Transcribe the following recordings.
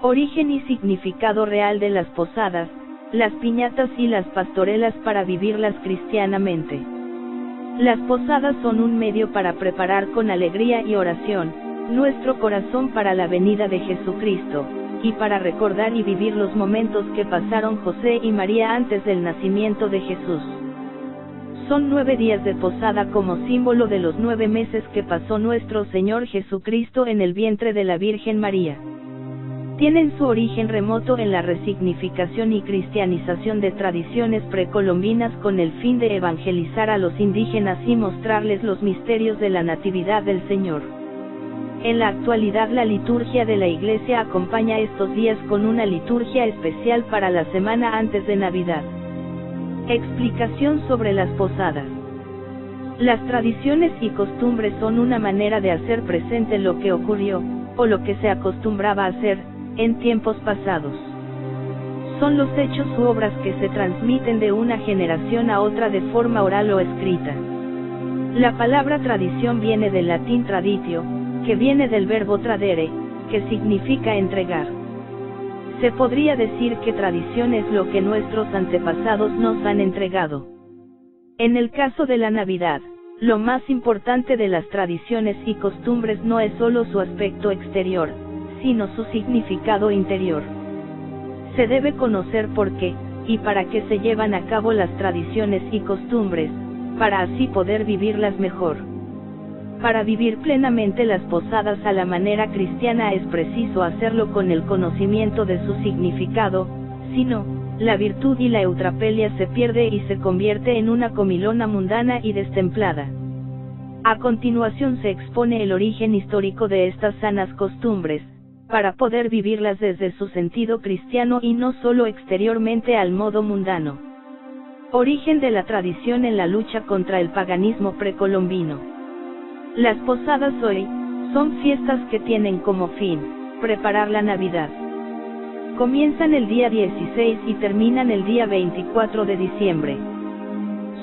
Origen y significado real de las posadas, las piñatas y las pastorelas para vivirlas cristianamente. Las posadas son un medio para preparar con alegría y oración nuestro corazón para la venida de Jesucristo, y para recordar y vivir los momentos que pasaron José y María antes del nacimiento de Jesús. Son 9 días de posada como símbolo de los 9 meses que pasó nuestro Señor Jesucristo en el vientre de la Virgen María. Tienen su origen remoto en la resignificación y cristianización de tradiciones precolombinas con el fin de evangelizar a los indígenas y mostrarles los misterios de la Natividad del Señor. En la actualidad la liturgia de la Iglesia acompaña estos días con una liturgia especial para la semana antes de Navidad. Explicación sobre las posadas. Las tradiciones y costumbres son una manera de hacer presente lo que ocurrió, o lo que se acostumbraba a hacer, en tiempos pasados. Son los hechos u obras que se transmiten de una generación a otra de forma oral o escrita. La palabra tradición viene del latín traditio, que viene del verbo tradere, que significa entregar. Se podría decir que tradición es lo que nuestros antepasados nos han entregado. En el caso de la Navidad, lo más importante de las tradiciones y costumbres no es solo su aspecto exterior, sino su significado interior. Se debe conocer por qué, y para qué se llevan a cabo las tradiciones y costumbres, para así poder vivirlas mejor. Para vivir plenamente las posadas a la manera cristiana es preciso hacerlo con el conocimiento de su significado, si no, la virtud y la eutrapelia se pierde y se convierte en una comilona mundana y destemplada. A continuación se expone el origen histórico de estas sanas costumbres, para poder vivirlas desde su sentido cristiano y no solo exteriormente al modo mundano. Origen de la tradición en la lucha contra el paganismo precolombino. Las posadas hoy, son fiestas que tienen como fin, preparar la Navidad. Comienzan el día 16 y terminan el día 24 de diciembre.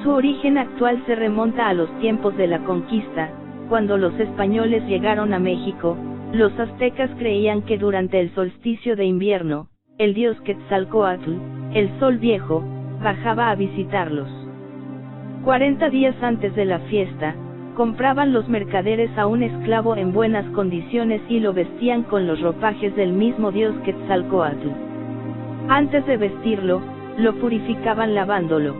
Su origen actual se remonta a los tiempos de la conquista, cuando los españoles llegaron a México. Los aztecas creían que durante el solsticio de invierno, el dios Quetzalcóatl, el sol viejo, bajaba a visitarlos. 40 días antes de la fiesta, compraban los mercaderes a un esclavo en buenas condiciones y lo vestían con los ropajes del mismo dios Quetzalcóatl. Antes de vestirlo, lo purificaban lavándolo.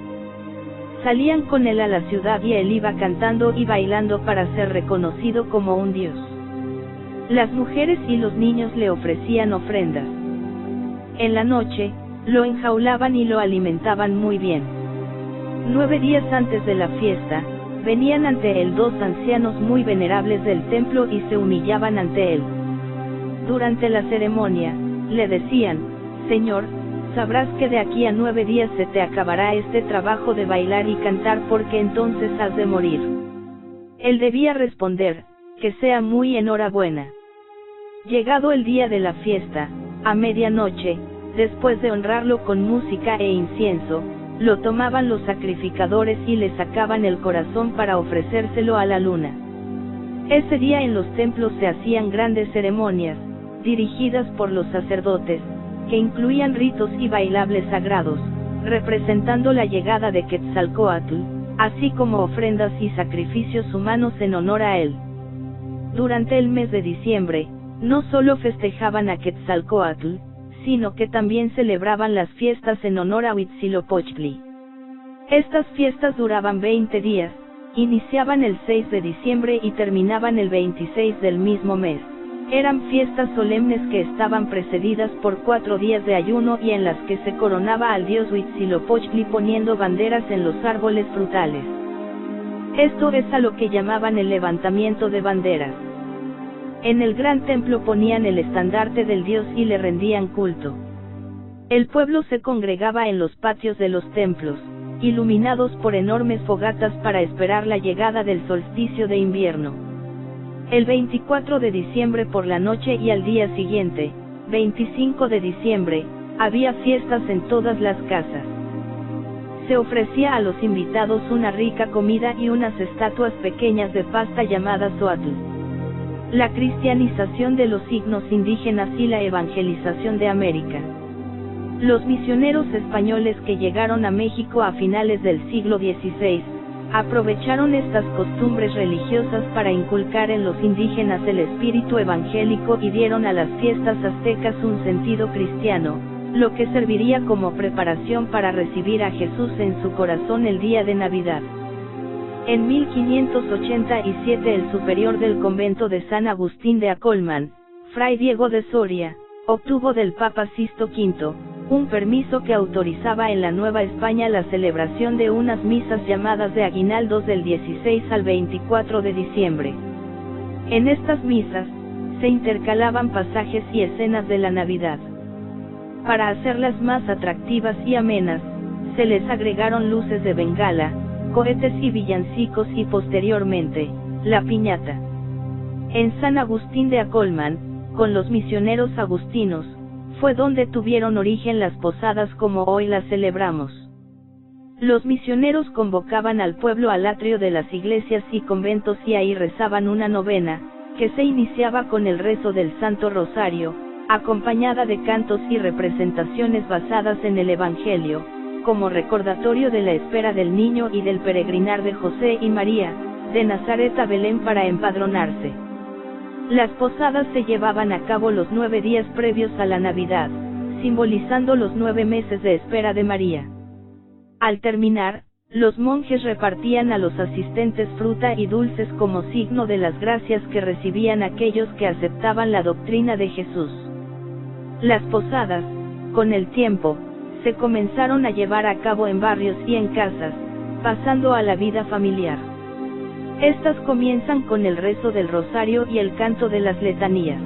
Salían con él a la ciudad y él iba cantando y bailando para ser reconocido como un dios. Las mujeres y los niños le ofrecían ofrendas. En la noche, lo enjaulaban y lo alimentaban muy bien. 9 días antes de la fiesta, venían ante él 2 ancianos muy venerables del templo y se humillaban ante él. Durante la ceremonia, le decían: Señor, sabrás que de aquí a 9 días se te acabará este trabajo de bailar y cantar porque entonces has de morir. Él debía responder: que sea muy enhorabuena. Llegado el día de la fiesta, a medianoche, después de honrarlo con música e incienso, lo tomaban los sacrificadores y le sacaban el corazón para ofrecérselo a la luna. Ese día en los templos se hacían grandes ceremonias, dirigidas por los sacerdotes, que incluían ritos y bailables sagrados, representando la llegada de Quetzalcóatl, así como ofrendas y sacrificios humanos en honor a él. Durante el mes de diciembre, no solo festejaban a Quetzalcóatl, sino que también celebraban las fiestas en honor a Huitzilopochtli. Estas fiestas duraban 20 días, iniciaban el 6 de diciembre y terminaban el 26 del mismo mes. Eran fiestas solemnes que estaban precedidas por 4 días de ayuno y en las que se coronaba al dios Huitzilopochtli poniendo banderas en los árboles frutales. Esto es a lo que llamaban el levantamiento de banderas. En el gran templo ponían el estandarte del dios y le rendían culto. El pueblo se congregaba en los patios de los templos, iluminados por enormes fogatas para esperar la llegada del solsticio de invierno. El 24 de diciembre por la noche y al día siguiente, 25 de diciembre, había fiestas en todas las casas. Se ofrecía a los invitados una rica comida y unas estatuas pequeñas de pasta llamadas xoatl. la cristianización de los signos indígenas y la evangelización de América. Los misioneros españoles que llegaron a México a finales del siglo XVI, aprovecharon estas costumbres religiosas para inculcar en los indígenas el espíritu evangélico y dieron a las fiestas aztecas un sentido cristiano, lo que serviría como preparación para recibir a Jesús en su corazón el día de Navidad. En 1587 el superior del convento de San Agustín de Acolman, Fray Diego de Soria, obtuvo del Papa Sisto V, un permiso que autorizaba en la Nueva España la celebración de unas misas llamadas de aguinaldos del 16 al 24 de diciembre. En estas misas, se intercalaban pasajes y escenas de la Navidad. Para hacerlas más atractivas y amenas, se les agregaron luces de bengala, cohetes y villancicos y posteriormente, la piñata. En San Agustín de Acolman, con los misioneros agustinos, fue donde tuvieron origen las posadas como hoy las celebramos. Los misioneros convocaban al pueblo al atrio de las iglesias y conventos y ahí rezaban una novena, que se iniciaba con el rezo del Santo Rosario, acompañada de cantos y representaciones basadas en el Evangelio, como recordatorio de la espera del niño y del peregrinar de José y María, de Nazaret a Belén para empadronarse. Las posadas se llevaban a cabo los 9 días previos a la Navidad, simbolizando los 9 meses de espera de María. Al terminar, los monjes repartían a los asistentes fruta y dulces como signo de las gracias que recibían aquellos que aceptaban la doctrina de Jesús. Las posadas, con el tiempo, se comenzaron a llevar a cabo en barrios y en casas, pasando a la vida familiar. Estas comienzan con el rezo del rosario y el canto de las letanías.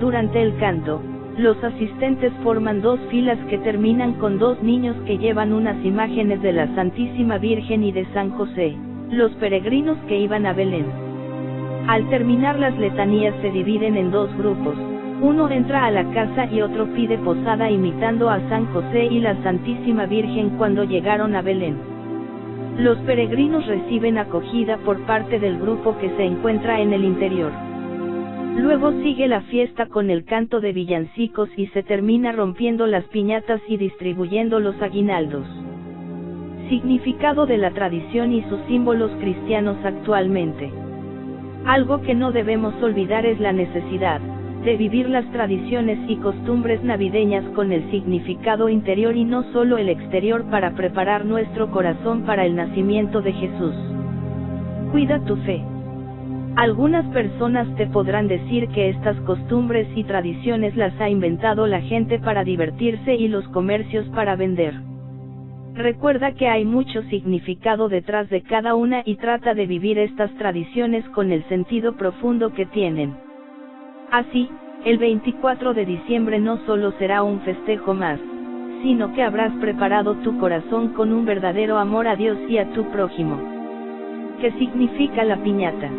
Durante el canto, los asistentes forman 2 filas que terminan con 2 niños que llevan unas imágenes de la Santísima Virgen y de San José, los peregrinos que iban a Belén. Al terminar las letanías se dividen en 2 grupos, uno entra a la casa y otro pide posada imitando a San José y la Santísima Virgen cuando llegaron a Belén. Los peregrinos reciben acogida por parte del grupo que se encuentra en el interior. Luego sigue la fiesta con el canto de villancicos y se termina rompiendo las piñatas y distribuyendo los aguinaldos. Significado de la tradición y sus símbolos cristianos actualmente. Algo que no debemos olvidar es la necesidad de vivir las tradiciones y costumbres navideñas con el significado interior y no solo el exterior para preparar nuestro corazón para el nacimiento de Jesús. Cuida tu fe. Algunas personas te podrán decir que estas costumbres y tradiciones las ha inventado la gente para divertirse y los comercios para vender. Recuerda que hay mucho significado detrás de cada una y trata de vivir estas tradiciones con el sentido profundo que tienen. Así, el 24 de diciembre no solo será un festejo más, sino que habrás preparado tu corazón con un verdadero amor a Dios y a tu prójimo. ¿Qué significa la piñata?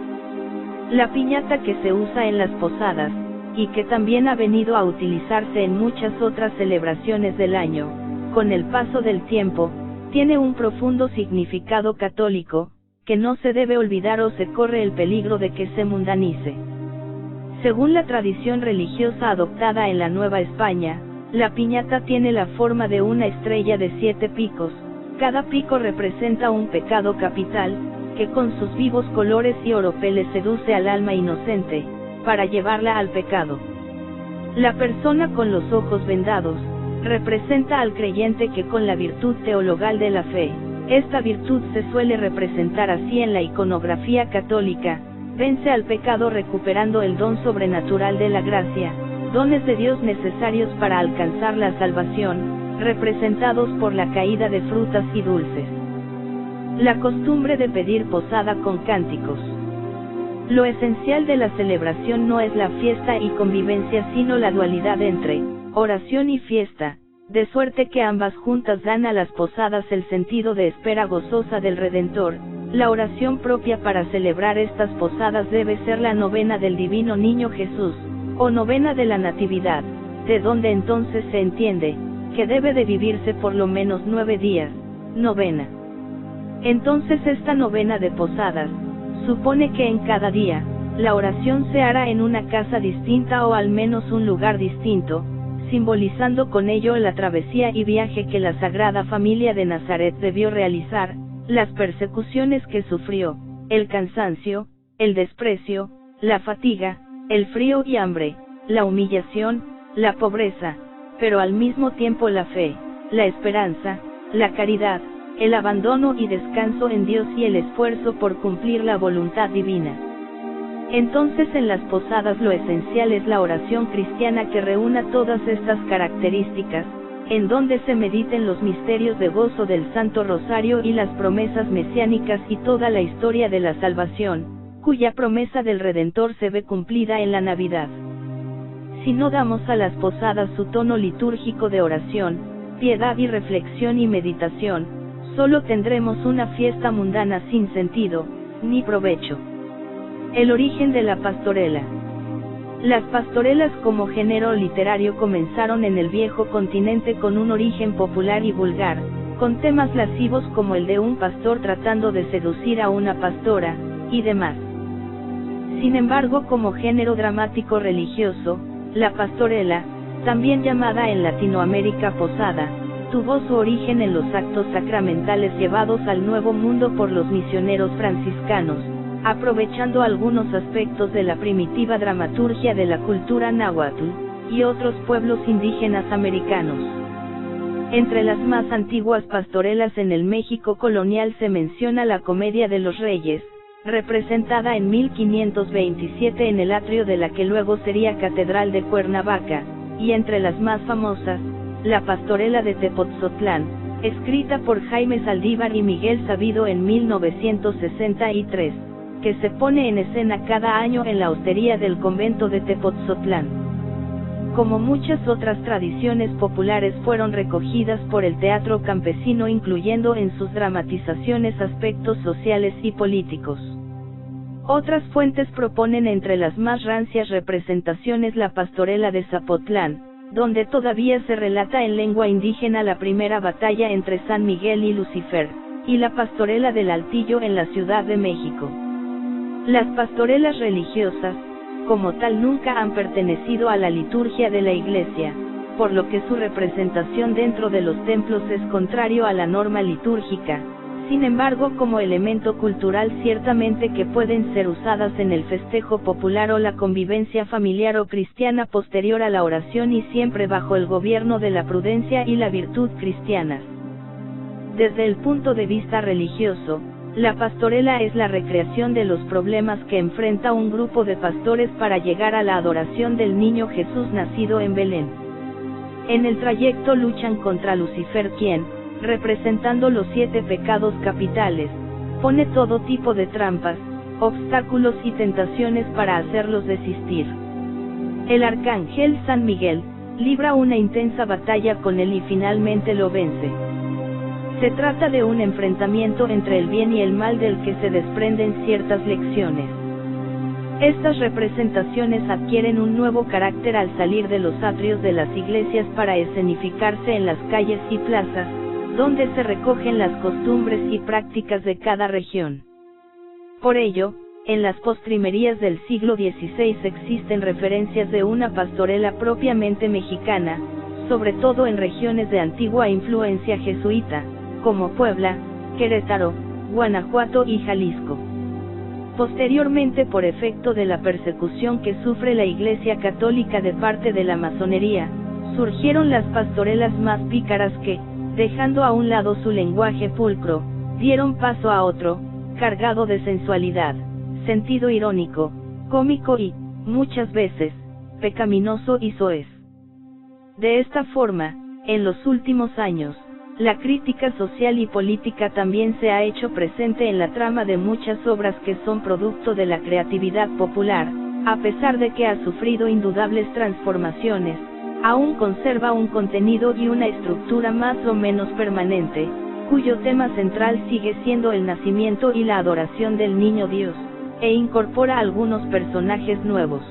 La piñata que se usa en las posadas, y que también ha venido a utilizarse en muchas otras celebraciones del año, con el paso del tiempo, tiene un profundo significado católico, que no se debe olvidar o se corre el peligro de que se mundanice. Según la tradición religiosa adoptada en la Nueva España, la piñata tiene la forma de una estrella de 7 picos, cada pico representa un pecado capital, que con sus vivos colores y oropeles seduce al alma inocente, para llevarla al pecado. La persona con los ojos vendados, representa al creyente que con la virtud teologal de la fe, esta virtud se suele representar así en la iconografía católica, vence al pecado recuperando el don sobrenatural de la gracia, dones de Dios necesarios para alcanzar la salvación, representados por la caída de frutas y dulces. La costumbre de pedir posada con cánticos. Lo esencial de la celebración no es la fiesta y convivencia sino la dualidad entre oración y fiesta, de suerte que ambas juntas dan a las posadas el sentido de espera gozosa del Redentor. La oración propia para celebrar estas posadas debe ser la novena del Divino Niño Jesús, o novena de la Natividad, de donde entonces se entiende, que debe de vivirse por lo menos 9 días, novena. Entonces esta novena de posadas, supone que en cada día, La oración se hará en una casa distinta o al menos un lugar distinto, simbolizando con ello la travesía y viaje que la Sagrada Familia de Nazaret debió realizar, las persecuciones que sufrió, el cansancio, el desprecio, la fatiga, el frío y hambre, la humillación, la pobreza, pero al mismo tiempo la fe, la esperanza, la caridad, el abandono y descanso en Dios y el esfuerzo por cumplir la voluntad divina. Entonces en las posadas lo esencial es la oración cristiana que reúna todas estas características, en donde se mediten los misterios de gozo del Santo Rosario y las promesas mesiánicas y toda la historia de la salvación, cuya promesa del Redentor se ve cumplida en la Navidad. Si no damos a las posadas su tono litúrgico de oración, piedad y reflexión y meditación, solo tendremos una fiesta mundana sin sentido, ni provecho. El origen de la pastorela. Las pastorelas como género literario comenzaron en el viejo continente con un origen popular y vulgar, con temas lascivos como el de un pastor tratando de seducir a una pastora, y demás. Sin embargo, como género dramático religioso, la pastorela, también llamada en Latinoamérica posada, tuvo su origen en los actos sacramentales llevados al Nuevo Mundo por los misioneros franciscanos, aprovechando algunos aspectos de la primitiva dramaturgia de la cultura náhuatl, y otros pueblos indígenas americanos. Entre las más antiguas pastorelas en el México colonial se menciona la Comedia de los Reyes, representada en 1527 en el atrio de la que luego sería Catedral de Cuernavaca, y entre las más famosas, la Pastorela de Tepoztlán, escrita por Jaime Saldívar y Miguel Sabido en 1963, que se pone en escena cada año en la hostería del convento de Tepoztlán. Como muchas otras tradiciones populares fueron recogidas por el teatro campesino incluyendo en sus dramatizaciones aspectos sociales y políticos. Otras fuentes proponen entre las más rancias representaciones la Pastorela de Zapotlán, donde todavía se relata en lengua indígena la primera batalla entre San Miguel y Lucifer, y la Pastorela del Altillo en la Ciudad de México. Las pastorelas religiosas, como tal, nunca han pertenecido a la liturgia de la Iglesia, por lo que su representación dentro de los templos es contrario a la norma litúrgica. Sin embargo, como elemento cultural ciertamente que pueden ser usadas en el festejo popular o la convivencia familiar o cristiana posterior a la oración y siempre bajo el gobierno de la prudencia y la virtud cristianas. Desde el punto de vista religioso, la pastorela es la recreación de los problemas que enfrenta un grupo de pastores para llegar a la adoración del niño Jesús nacido en Belén. En el trayecto luchan contra Lucifer, quien, representando los 7 pecados capitales, pone todo tipo de trampas, obstáculos y tentaciones para hacerlos desistir. El arcángel San Miguel libra una intensa batalla con él y finalmente lo vence. Se trata de un enfrentamiento entre el bien y el mal del que se desprenden ciertas lecciones. Estas representaciones adquieren un nuevo carácter al salir de los atrios de las iglesias para escenificarse en las calles y plazas, donde se recogen las costumbres y prácticas de cada región. Por ello, en las postrimerías del siglo XVI existen referencias de una pastorela propiamente mexicana, sobre todo en regiones de antigua influencia jesuita, como Puebla, Querétaro, Guanajuato y Jalisco. Posteriormente, por efecto de la persecución que sufre la Iglesia Católica de parte de la masonería, surgieron las pastorelas más pícaras que, dejando a un lado su lenguaje pulcro, dieron paso a otro, cargado de sensualidad, sentido irónico, cómico y, muchas veces, pecaminoso y soez. De esta forma, en los últimos años, la crítica social y política también se ha hecho presente en la trama de muchas obras que son producto de la creatividad popular, a pesar de que ha sufrido indudables transformaciones. Aún conserva un contenido y una estructura más o menos permanente, cuyo tema central sigue siendo el nacimiento y la adoración del Niño Dios, e incorpora algunos personajes nuevos.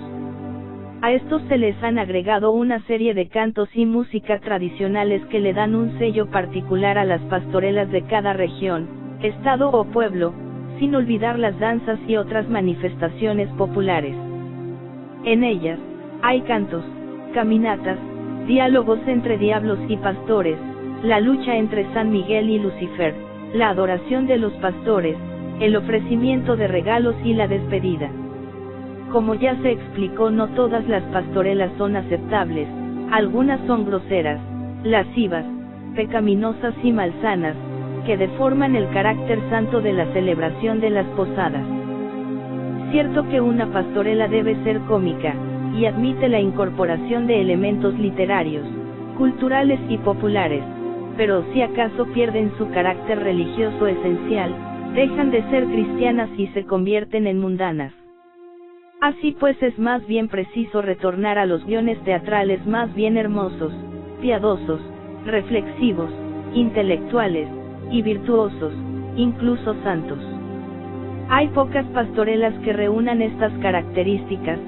A estos se les han agregado una serie de cantos y música tradicionales que le dan un sello particular a las pastorelas de cada región, estado o pueblo, sin olvidar las danzas y otras manifestaciones populares. En ellas, hay cantos, caminatas, diálogos entre diablos y pastores, la lucha entre San Miguel y Lucifer, la adoración de los pastores, el ofrecimiento de regalos y la despedida. Como ya se explicó, no todas las pastorelas son aceptables, algunas son groseras, lascivas, pecaminosas y malsanas, que deforman el carácter santo de la celebración de las posadas. Cierto que una pastorela debe ser cómica, y admite la incorporación de elementos literarios, culturales y populares, pero si acaso pierden su carácter religioso esencial, dejan de ser cristianas y se convierten en mundanas. Así pues es más bien preciso retornar a los guiones teatrales más bien hermosos, piadosos, reflexivos, intelectuales, y virtuosos, incluso santos. Hay pocas pastorelas que reúnan estas características,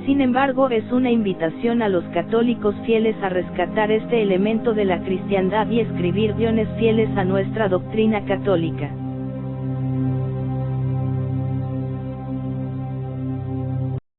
sin embargo es una invitación a los católicos fieles a rescatar este elemento de la cristiandad y escribir guiones fieles a nuestra doctrina católica.